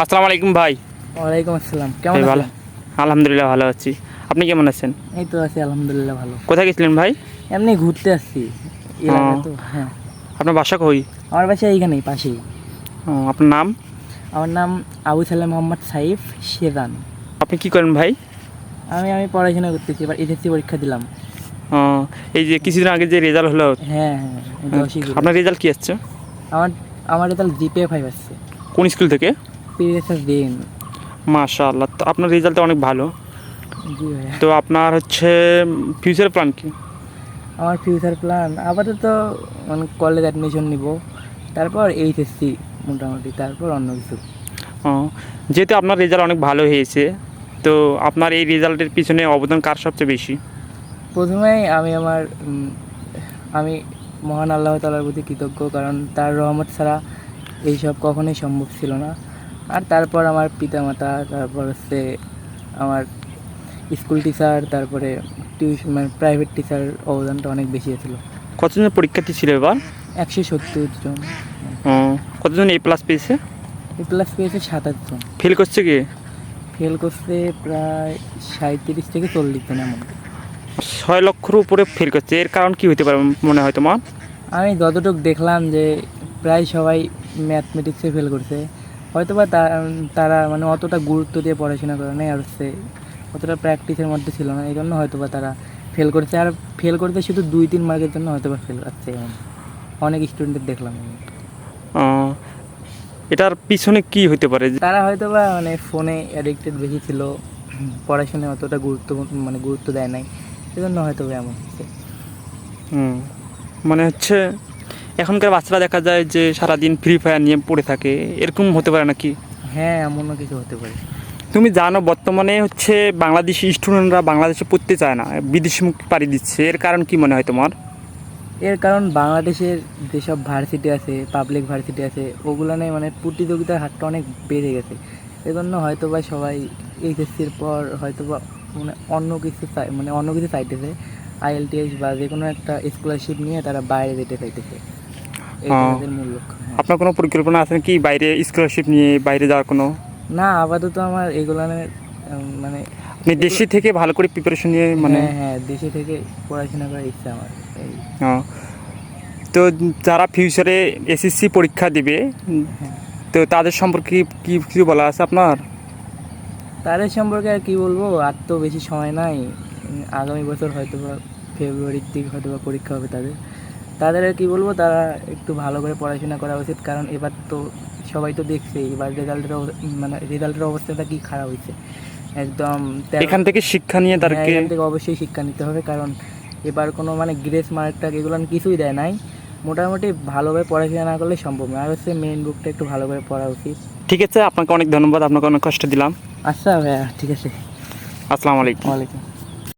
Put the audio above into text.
আসসালামু আলাইকুম ভাই। ওয়ালাইকুম আসসালাম। কেমন ভাই ভালো, আছেন? আলহামদুলিল্লাহ ভালো আছি। আপনি কেমন আছেন? এই তো আছি আলহামদুলিল্লাহ ভালো। কোথায় গেছিলেন ভাই? এমনি ঘুরতে আসছি ও, এলাকায় তো। হ্যাঁ, আপনার বাসা কই? আমার বাসা এইখানেই পাশেই। ও, আপনার নাম? আমার নাম আবু সালেম মোহাম্মদ সাইফ শেরান। আপনি কি করেন ভাই? আমি পড়াশোনা করতেছি, এবার এসএসসি পরীক্ষা দিলাম। ও, এই যে কিছুদিন আগে যে রেজাল্ট হলো, হ্যাঁ হ্যাঁ, এই 10ই জুলাই। আপনার রেজাল্ট কি আসছে? আমার আমার রেজাল্ট জিপিএ 5 আসছে। কোন স্কুল থেকে? পিএসএস দিন। মাশাআল্লাহ, তো আপনার রেজাল্ট অনেক ভালো। জি ভাইয়া। তো আপনার হচ্ছে ফিউচার প্ল্যান কি? আমার ফিউচার প্ল্যান আপাতত মানে কলেজ অ্যাডমিশন নিব, তারপর এইচএসসি মোটামুটি, তারপর অন্য কিছু। ও, যেহেতু আপনার রেজাল্ট অনেক ভালো হয়েছে, তো আপনার এই রেজাল্টের পিছনে অবদান কার সবচেয়ে বেশি? প্রথমেই আমি মহান আল্লাহ তাআলার প্রতি কৃতজ্ঞ, কারণ তার রহমত ছাড়া এইসব কখনোই সম্ভব ছিল না। আর তারপর আমার পিতামাতা, তারপর হচ্ছে আমার স্কুল টিচার, তারপরে টিউশন মানে প্রাইভেট টিচার অবদানটা অনেক বেশি ছিল। কতজন পরীক্ষার্থী ছিল এবার? 170 জন। ও, কতজন এ প্লাস পেয়েছে? এ প্লাস পেয়েছে 27 জন। ফেল করছে কি? ফেল করছে প্রায় 37 থেকে 40 জন এমন। 6 লক্ষের উপরে ফেল করছে, এর কারণ কি হতে পারে মনে হয় তোমার? আমি যতটুকু দেখলাম যে প্রায় সবাই ম্যাথমেটিক্সে ফেল করছে। হয়তোবা তারা মানে অতটা গুরুত্ব দিয়ে পড়াশোনা করে নাই, আর হচ্ছে অতটা প্র্যাকটিসের মধ্যে ছিল না, এই জন্য হয়তোবা তারা ফেল করেছে। আর ফেল করতে শুধু 2-3 মার্কের জন্য হয়তোবা ফেল করছে এমন অনেক স্টুডেন্টের দেখলাম আমি। এটার পিছনে কি হতে পারে? তারা হয়তোবা মানে ফোনে অ্যাডিক্টেড বেশি ছিল, পড়াশোনায় অতটা গুরুত্ব দেয় নাই, সেজন্য হয়তোবা এমন হচ্ছে। হুম, মানে হচ্ছে এখনকার বাচ্চারা দেখা যায় যে সারাদিন ফ্রি ফায়ার নিয়ে পড়ে থাকে, এরকম হতে পারে নাকি? হ্যাঁ, এমনও কিছু হতে পারে। তুমি জানো বর্তমানে হচ্ছে বাংলাদেশি স্টুডেন্টরা বাংলাদেশে পড়তে চায় না, বিদেশমুখী পাড়ি দিচ্ছে, এর কারণ কি মনে হয় তোমার? এর কারণ বাংলাদেশের যেসব ভার্সিটি আছে, পাবলিক ভার্সিটি আছে, ওগুলো নিয়ে মানে প্রতিযোগিতার হারটা অনেক বেড়ে গেছে। এজন্য হয়তো বা সবাই এইচএসসির পর হয়তো বা অন্য কিছু চাইতেছে, আইএলটিএস বা যে কোনো একটা স্কলারশিপ নিয়ে তারা বাইরে যেতে চাইতেছে। এইটা হ্যাঁ। তাদের মূল লক্ষ্য। হ্যাঁ। আপনার কোনো পরিকল্পনা আছে কি বাইরে স্কলারশিপ নিয়ে বাইরে যাওয়ার কোনো? না, আপাতত আমার এগুলো নিয়ে মানে আপনি দেশে থেকে ভালো করে প্রিপারেশন নিয়ে মানে? হ্যাঁ হ্যাঁ, দেশে থেকে পড়াশোনা করার ইচ্ছা আমার। এই তো যারা ফিউচারে এসএসসি পরীক্ষা দিবে, হ্যাঁ, তো তাদের সম্পর্কে কি কিছু বলা আছে আপনার? তাদের সম্পর্কে আর কী বলবো, আর তো বেশি সময় নাই। আগামী বছর হয়তো বা ফেব্রুয়ারির দিকে হয়তো বা পরীক্ষা হবে তাদের। তাদের আর কী বলবো, তারা একটু ভালো করে পড়াশোনা করা উচিত, কারণ এবার তো সবাই তো দেখছে এবার রেজাল্টের অবস্থাটা কী খারাপ হয়েছে একদম। এখান থেকে শিক্ষা নিয়ে হ্যাঁ, তাদেরকে এখান থেকে অবশ্যই শিক্ষা নিতে হবে, কারণ এবার কোনো মানে গ্রেস মার্কটা এগুলো কিছুই দেয় নাই। মোটামুটি ভালোভাবে পড়াশোনা না করলে সম্ভব না। আর হচ্ছে মেইন বুকটা একটু ভালো করে পড়া উচিত। ঠিক আছে, আপনাকে অনেক ধন্যবাদ, আপনাকে অনেক কষ্ট দিলাম। আচ্ছা ভাইয়া, ঠিক আছে। আসসালামু আলাইকুম। ওয়ালাইকুম।